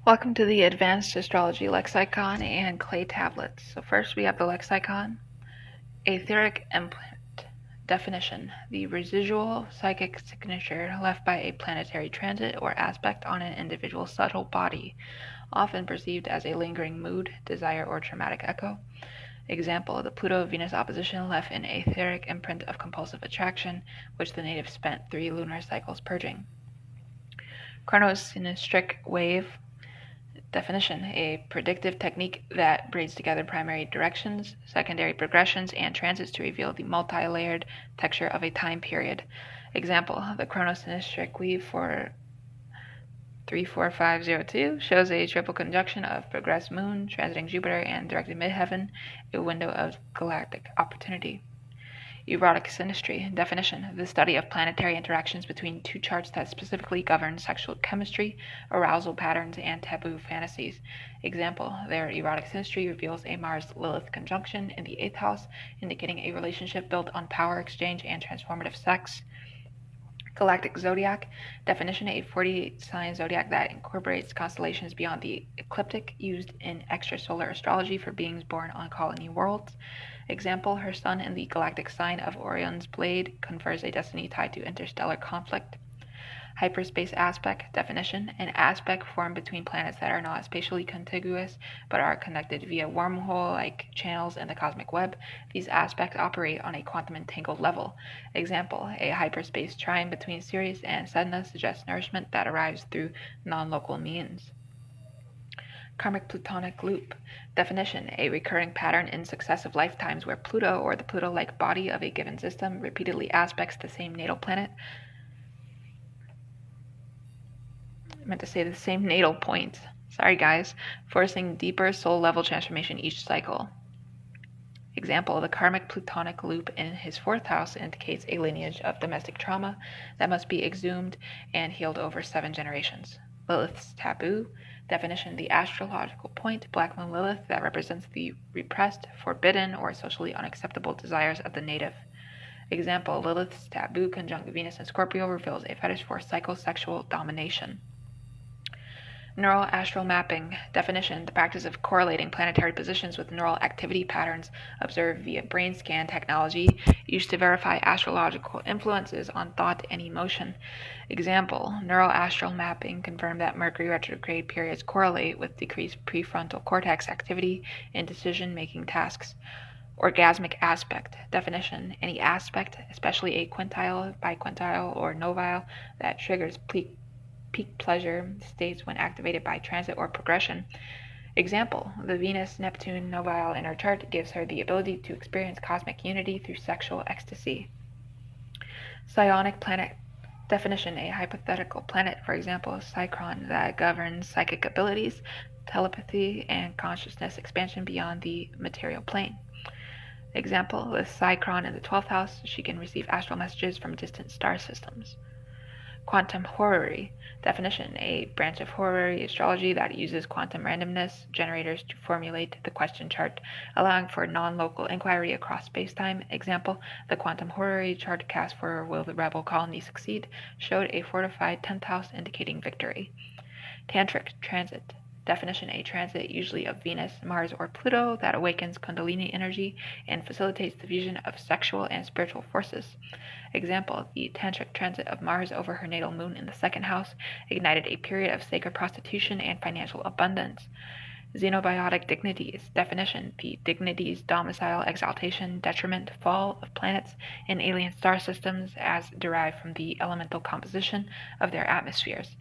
Welcome to the Advanced Astrology Lexicon and Clay Tablets. So first we have the lexicon. Etheric imprint. Definition: the residual psychic signature left by a planetary transit or aspect on an individual's subtle body, often perceived as a lingering mood, desire, or traumatic echo. Example: the Pluto-Venus opposition left an etheric imprint of compulsive attraction, which the native spent 3 lunar cycles purging. Chronosynstric wave. Definition: a predictive technique that braids together primary directions, secondary progressions, and transits to reveal the multi-layered texture of a time period. Example: the chronosynstric weave for 34502 shows a triple conjunction of progressed moon, transiting Jupiter, and directed midheaven, a window of galactic opportunity. Erotic synastry. Definition: the study of planetary interactions between two charts that specifically govern sexual chemistry, arousal patterns, and taboo fantasies. Example: their erotic synastry reveals a Mars-Lilith conjunction in the 8th house, indicating a relationship built on power exchange and transformative sex. Galactic zodiac. Definition: a 48-sign zodiac that incorporates constellations beyond the ecliptic, used in extrasolar astrology for beings born on colony worlds. Example: her sun in the galactic sign of Orion's blade confers a destiny tied to interstellar conflict. Hyperspace aspect. Definition: an aspect formed between planets that are not spatially contiguous but are connected via wormhole-like channels in the cosmic web. These aspects operate on a quantum entangled level. Example: a hyperspace trine between Sirius and Sedna suggests nourishment that arrives through non-local means. Karmic Plutonic loop. Definition: a recurring pattern in successive lifetimes where Pluto, or the Pluto-like body of a given system, repeatedly aspects the same natal planet. I meant to say the same natal point. Sorry guys. Forcing deeper soul-level transformation each cycle. Example: the karmic Plutonic loop in his 4th house indicates a lineage of domestic trauma that must be exhumed and healed over 7 generations. Lilith's taboo. Definition: the astrological point, Black Moon Lilith, that represents the repressed, forbidden, or socially unacceptable desires of the native. Example: Lilith's taboo conjunct Venus in Scorpio reveals a fetish for psychosexual domination. Neural astral mapping. Definition: the practice of correlating planetary positions with neural activity patterns observed via brain scan technology used to verify astrological influences on thought and emotion. Example: neural astral mapping confirmed that Mercury retrograde periods correlate with decreased prefrontal cortex activity in decision-making tasks. Orgasmic aspect. Definition: any aspect, especially a quintile, biquintile, or novile, that triggers peak pleasure states when activated by transit or progression. Example: the Venus-Neptune novile in her chart gives her the ability to experience cosmic unity through sexual ecstasy. Psionic planet. Definition: a hypothetical planet, for example, Psychron, that governs psychic abilities, telepathy, and consciousness expansion beyond the material plane. Example: with Psychron in the 12th house, she can receive astral messages from distant star systems. Quantum horary. Definition: a branch of horary astrology that uses quantum randomness generators to formulate the question chart, allowing for non-local inquiry across spacetime. Example: the quantum horary chart cast for Will the Rebel Colony Succeed showed a fortified 10th house indicating victory. Tantric transit. Definition: a transit, usually of Venus, Mars, or Pluto, that awakens Kundalini energy and facilitates the fusion of sexual and spiritual forces. Example: the tantric transit of Mars over her natal moon in the 2nd house ignited a period of sacred prostitution and financial abundance. Xenobiotic dignities. Definition: the dignities, domicile, exaltation, detriment, fall of planets in alien star systems as derived from the elemental composition of their atmospheres.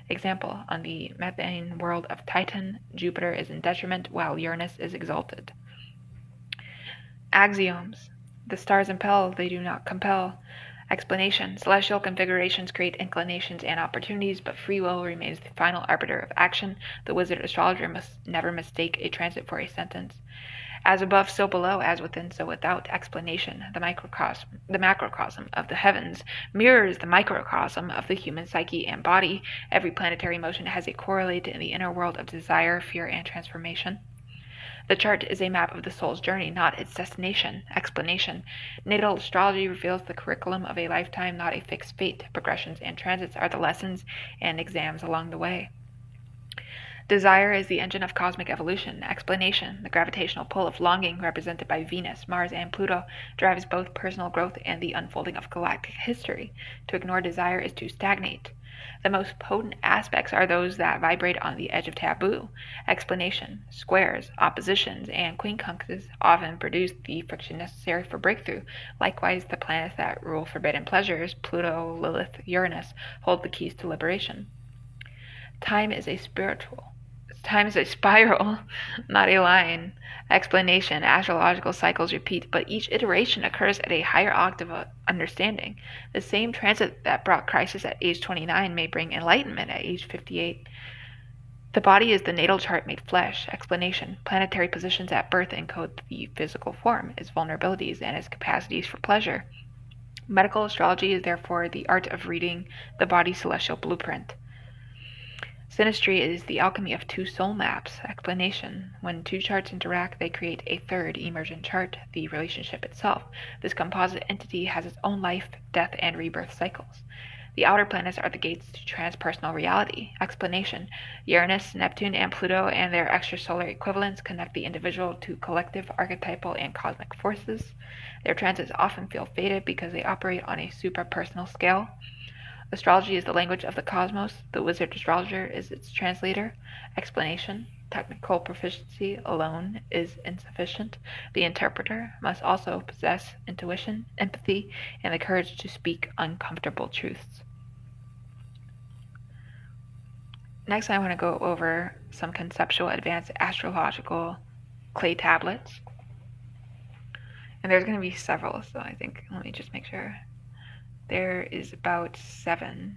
Example: on the methane world of Titan, Jupiter is in detriment while Uranus is exalted. Axioms. The stars impel, they do not compel. Explanation: celestial configurations create inclinations and opportunities, but free will remains the final arbiter of action. The wizard astrologer must never mistake a transit for a sentence. As above, so below, as within, so without. Explanation: the macrocosm of the heavens mirrors the microcosm of the human psyche and body. Every planetary motion has a correlate in the inner world of desire, fear, and transformation. The chart is a map of the soul's journey, not its destination. Explanation: natal astrology reveals the curriculum of a lifetime, not a fixed fate. Progressions and transits are the lessons and exams along the way. Desire is the engine of cosmic evolution. Explanation: the gravitational pull of longing, represented by Venus, Mars, and Pluto, drives both personal growth and the unfolding of galactic history. To ignore desire is to stagnate. The most potent aspects are those that vibrate on the edge of taboo. Explanation: squares, oppositions, and quincunxes often produce the friction necessary for breakthrough. Likewise, the planets that rule forbidden pleasures, Pluto, Lilith, Uranus, hold the keys to liberation. Time is a spiral, not a line. Explanation: astrological cycles repeat, but each iteration occurs at a higher octave of understanding. The same transit that brought crisis at age 29 may bring enlightenment at age 58. The body is the natal chart made flesh. Explanation: planetary positions at birth encode the physical form, its vulnerabilities, and its capacities for pleasure. Medical astrology is therefore the art of reading the body's celestial blueprint. Synastry is the alchemy of two soul maps. Explanation: when two charts interact, they create a third emergent chart, the relationship itself. This composite entity has its own life, death, and rebirth cycles. The outer planets are the gates to transpersonal reality. Explanation: Uranus, Neptune, and Pluto and their extrasolar equivalents connect the individual to collective, archetypal, and cosmic forces. Their transits often feel fated because they operate on a suprapersonal scale. Astrology is the language of the cosmos. The wizard astrologer is its translator. Explanation: technical proficiency alone is insufficient. The interpreter must also possess intuition, empathy, and the courage to speak uncomfortable truths. Next, I want to go over some conceptual advanced astrological clay tablets. And there's going to be several, so I think, let me just make sure. There is about 7.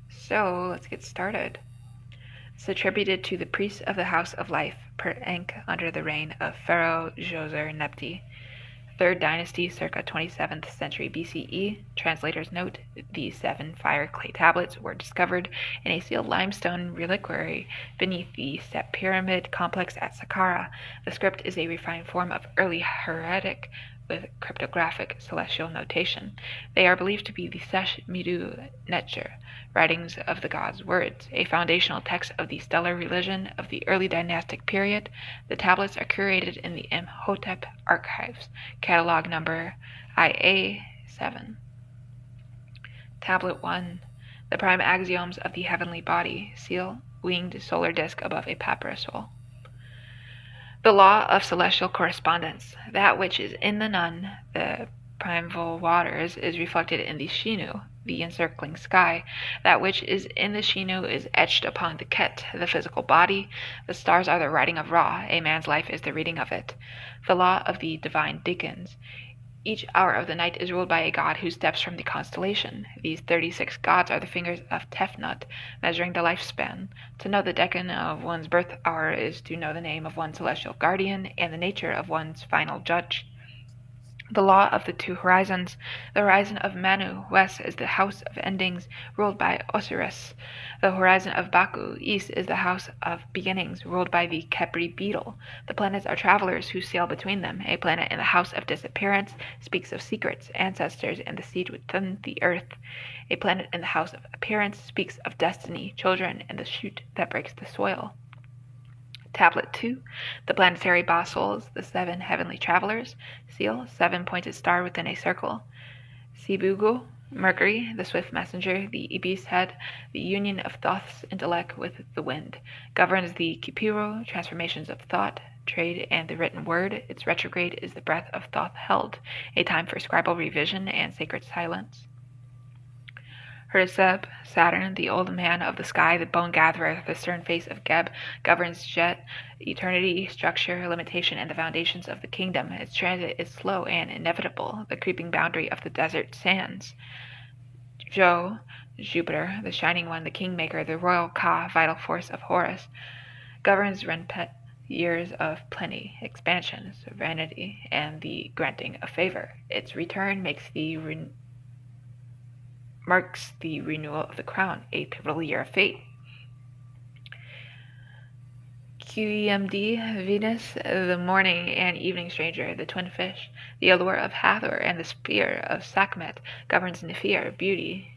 So let's get started. It's attributed to the priests of the House of Life, per Enk, under the reign of Pharaoh Djoser-Nepti, 3rd dynasty, circa 27th century BCE. Translators note the 7 fire clay tablets were discovered in a sealed limestone reliquary beneath the Step Pyramid complex at Saqqara. The script is a refined form of early hieratic with cryptographic celestial notation. They are believed to be the Sesh Midu Netzer, writings of the gods' words, a foundational text of the stellar religion of the early dynastic period. The tablets are curated in the Imhotep archives, catalog number IA7. Tablet 1. The prime axioms of the heavenly body, seal, winged solar disk above a papyrus roll. The law of celestial correspondence. That which is in the Nun, the primeval waters, is reflected in the Shinu, the encircling sky. That which is in the Shinu is etched upon the Ket, the physical body. The stars are the writing of Ra. A man's life is the reading of it. The law of the divine decans. Each hour of the night is ruled by a god who steps from the constellation. These 36 gods are the fingers of Tefnut, measuring the lifespan. To know the decan of one's birth hour is to know the name of one's celestial guardian and the nature of one's final judge. The law of the two horizons. The horizon of Manu, west, is the house of endings, ruled by Osiris. The horizon of Baku, east, is the house of beginnings, ruled by the Kepri beetle. The planets are travelers who sail between them. A planet in the house of disappearance speaks of secrets, ancestors, and the seed within the earth. A planet in the house of appearance speaks of destiny, children, and the shoot that breaks the soil. Tablet 2. The planetary bossols, the 7 heavenly travelers. Seal, 7-pointed star within a circle. Sibugu, Mercury, the swift messenger, the Ibis head, the union of Thoth's intellect with the wind. Governs the Kipiro, transformations of thought, trade, and the written word. Its retrograde is the breath of Thoth held, a time for scribal revision and sacred silence. Herdiseb, Saturn, the old man of the sky, the bone gatherer, the stern face of Geb, governs Jet, eternity, structure, limitation, and the foundations of the kingdom. Its transit is slow and inevitable, the creeping boundary of the desert sands. Jo, Jupiter, the shining one, the kingmaker, the royal Ka, vital force of Horus, governs Renpet, years of plenty, expansion, serenity, and the granting of favor. Its return marks the renewal of the crown, a pivotal year of fate. QEMD, Venus, the morning and evening stranger, the twin fish, the allure of Hathor, and the spear of Sekhmet, governs Nephir, beauty,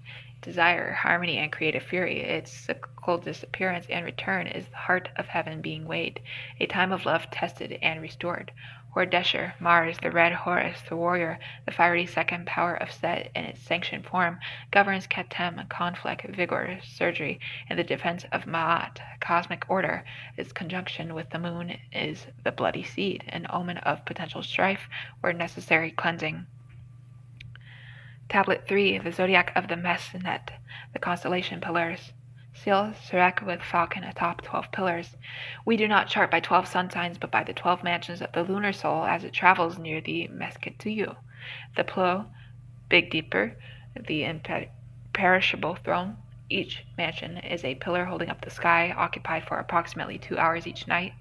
desire, harmony, and creative fury. Its cyclical disappearance and return is the heart of heaven being weighed, a time of love tested and restored. Hordesher, Mars, the red Horus, the warrior, the fiery second power of Set in its sanctioned form, governs Ketem, conflict, vigor, surgery, and the defense of Ma'at, cosmic order. Its conjunction with the moon is the bloody seed, an omen of potential strife or necessary cleansing. Tablet 3, the zodiac of the Mesnet, the constellation pillars. Seal, Sirach with falcon atop 12 pillars. We do not chart by 12 sun signs, but by the 12 mansions of the lunar soul as it travels near the Mesketuyu. The Plo, Big Dipper, the imperishable throne. Each mansion is a pillar holding up the sky, occupied for approximately 2 hours each night.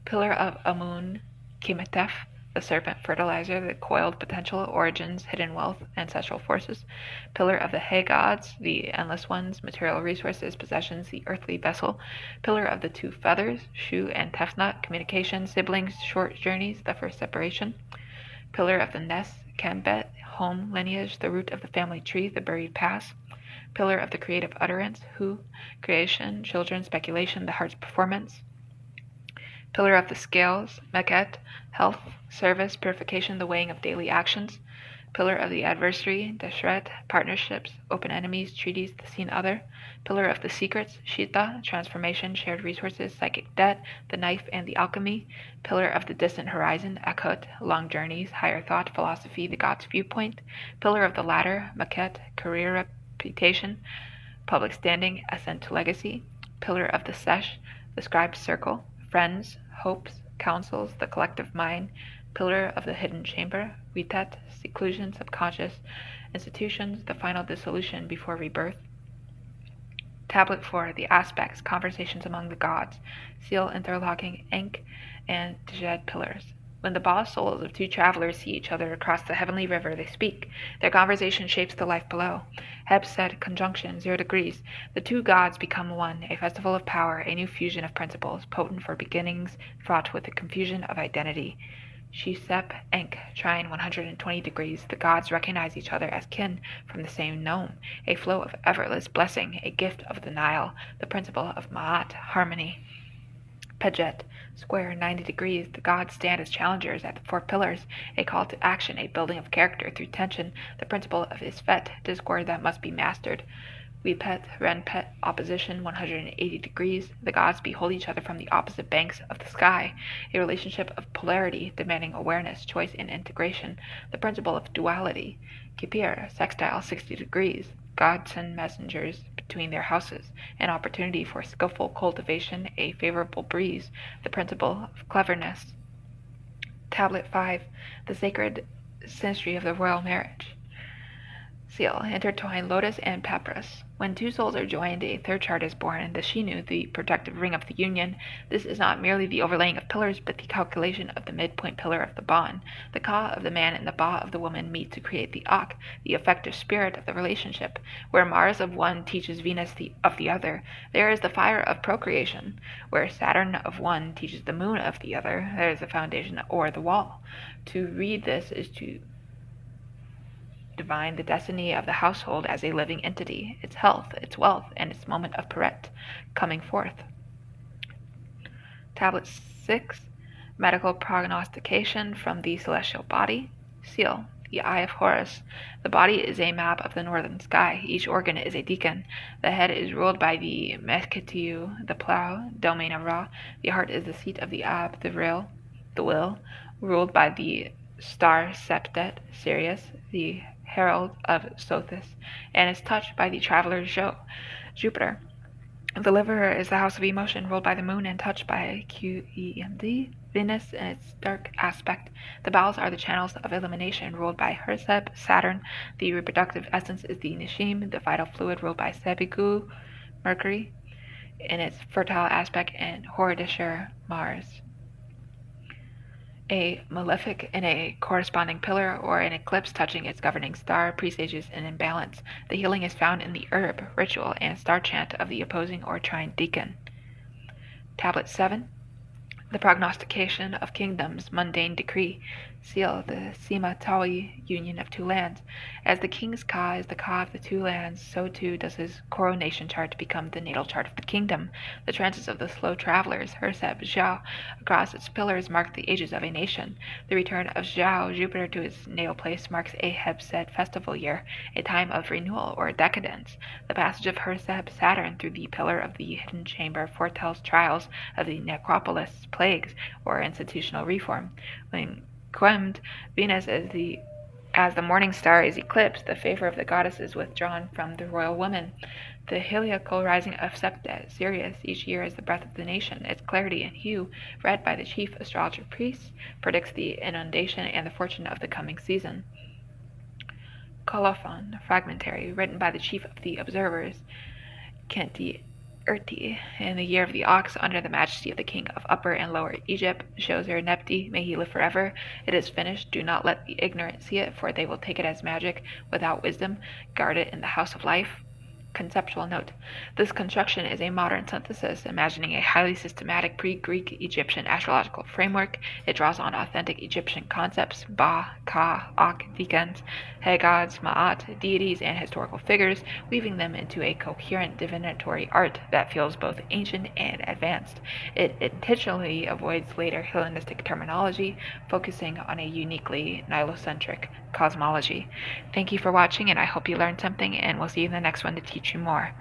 Pillar of Amun, Kimetef, the serpent fertilizer, the coiled potential, origins, hidden wealth, ancestral forces. Pillar of the Hay gods, the endless ones, material resources, possessions, the earthly vessel. Pillar of the two feathers, Shu and Tefnut, communication, siblings, short journeys, the first separation. Pillar of the Nest, Kambet, home, lineage, the root of the family tree, the buried past. Pillar of the creative utterance, Hu, creation, children, speculation, the heart's performance. Pillar of the scales, Meket, health, service, purification, the weighing of daily actions. Pillar of the adversary, Deshret, partnerships, open enemies, treaties, the seen other. Pillar of the secrets, Shita, transformation, shared resources, psychic debt, the knife and the alchemy. Pillar of the distant horizon, Akut, long journeys, higher thought, philosophy, the god's viewpoint. Pillar of the ladder, Maket, career, reputation, public standing, ascent to legacy. Pillar of the sesh, the scribe's circle, friends, hopes, counsels, the collective mind. Pillar of the hidden chamber, Vitet, seclusion, subconscious, institutions, the final dissolution before rebirth. Tablet 4, the aspects, conversations among the gods, seal, interlocking, Enk, and Djed pillars. When the boss souls of two travelers see each other across the heavenly river, they speak. Their conversation shapes the life below. Heb said, conjunction, 0 degrees. The two gods become one, a festival of power, a new fusion of principles, potent for beginnings, fraught with the confusion of identity. Shisep, Enk, trine 120 degrees. The gods recognize each other as kin from the same nome, a flow of effortless blessing, a gift of the Nile, the principle of Ma'at, harmony. Pejet, square 90 degrees. The gods stand as challengers at the 4 pillars, a call to action, a building of character through tension, the principle of Isfet, discord that must be mastered. Wipet, Renpet, opposition 180 degrees. The gods behold each other from the opposite banks of the sky, a relationship of polarity demanding awareness, choice, and integration, the principle of duality. Kipir, sextile 60 degrees. Gods send messengers between their houses, an opportunity for skillful cultivation, a favorable breeze, the principle of cleverness. Tablet 5, the sacred synastry of the royal marriage. Seal, intertwined lotus and papyrus. When two souls are joined, a third chart is born, the Shinu, the protective ring of the union. This is not merely the overlaying of pillars, but the calculation of the midpoint pillar of the bond. The Ka of the man and the Ba of the woman meet to create the Ak, the effective spirit of the relationship. Where Mars of one teaches Venus of the other, there is the fire of procreation. Where Saturn of one teaches the moon of the other, there is the foundation or the wall. To read this is to divine the destiny of the household as a living entity, its health, its wealth, and its moment of Peret coming forth. Tablet 6, medical prognostication from the celestial body. Seal, the eye of Horus. The body is a map of the northern sky. Each organ is a deacon. The head is ruled by the Mesketiu, the plow, domain of Ra. The heart is the seat of the Ab, the will, ruled by the star Septet, Sirius, the herald of Sothis, and is touched by the traveler Jupiter. The liver is the house of emotion, ruled by the moon and touched by Qemd, Venus in its dark aspect. The bowels are the channels of elimination, ruled by Herseb, Saturn. The reproductive essence is the Nishim, the vital fluid, ruled by Sebigu, Mercury, in its fertile aspect, and Horadishir, Mars. A malefic in a corresponding pillar or an eclipse touching its governing star presages an imbalance. The healing is found in the herb, ritual, and star chant of the opposing or trine deacon. Tablet 7, the prognostication of kingdoms, mundane decree. seal, the Sima Tawi union of two lands. As the king's ka is the ka of the two lands, so too does his coronation chart become the natal chart of the kingdom. The transits of the slow travelers, Herseb, Zhao, across its pillars mark the ages of a nation. The return of Zhao, Jupiter, to his natal place marks a Hebsed festival year, a time of renewal or decadence. The passage of Herseb, Saturn, through the pillar of the hidden chamber foretells trials of the necropolis, plagues, or institutional reform. When Quemmed, Venus as the morning star is eclipsed, the favor of the goddess is withdrawn from the royal woman. The heliacal rising of Septet, Sirius, each year is the breath of the nation. Its clarity and hue, read by the chief astrologer priests, predicts the inundation and the fortune of the coming season. Colophon, fragmentary, written by the chief of the observers, Kenti Urti, in the year of the ox, under the majesty of the king of Upper and Lower Egypt, Shozer Nepti, may he live forever. It is finished. Do not let the ignorant see it, for they will take it as magic without wisdom. Guard it in the house of life. Conceptual note. This construction is a modern synthesis, imagining a highly systematic pre-Greek Egyptian astrological framework. It draws on authentic Egyptian concepts, Ba, Ka, Ak, Dekans, Hegods, Ma'at, deities, and historical figures, weaving them into a coherent divinatory art that feels both ancient and advanced. It intentionally avoids later Hellenistic terminology, focusing on a uniquely Nilocentric cosmology. Thank you for watching, and I hope you learned something, and we'll see you in the next one to teach you more.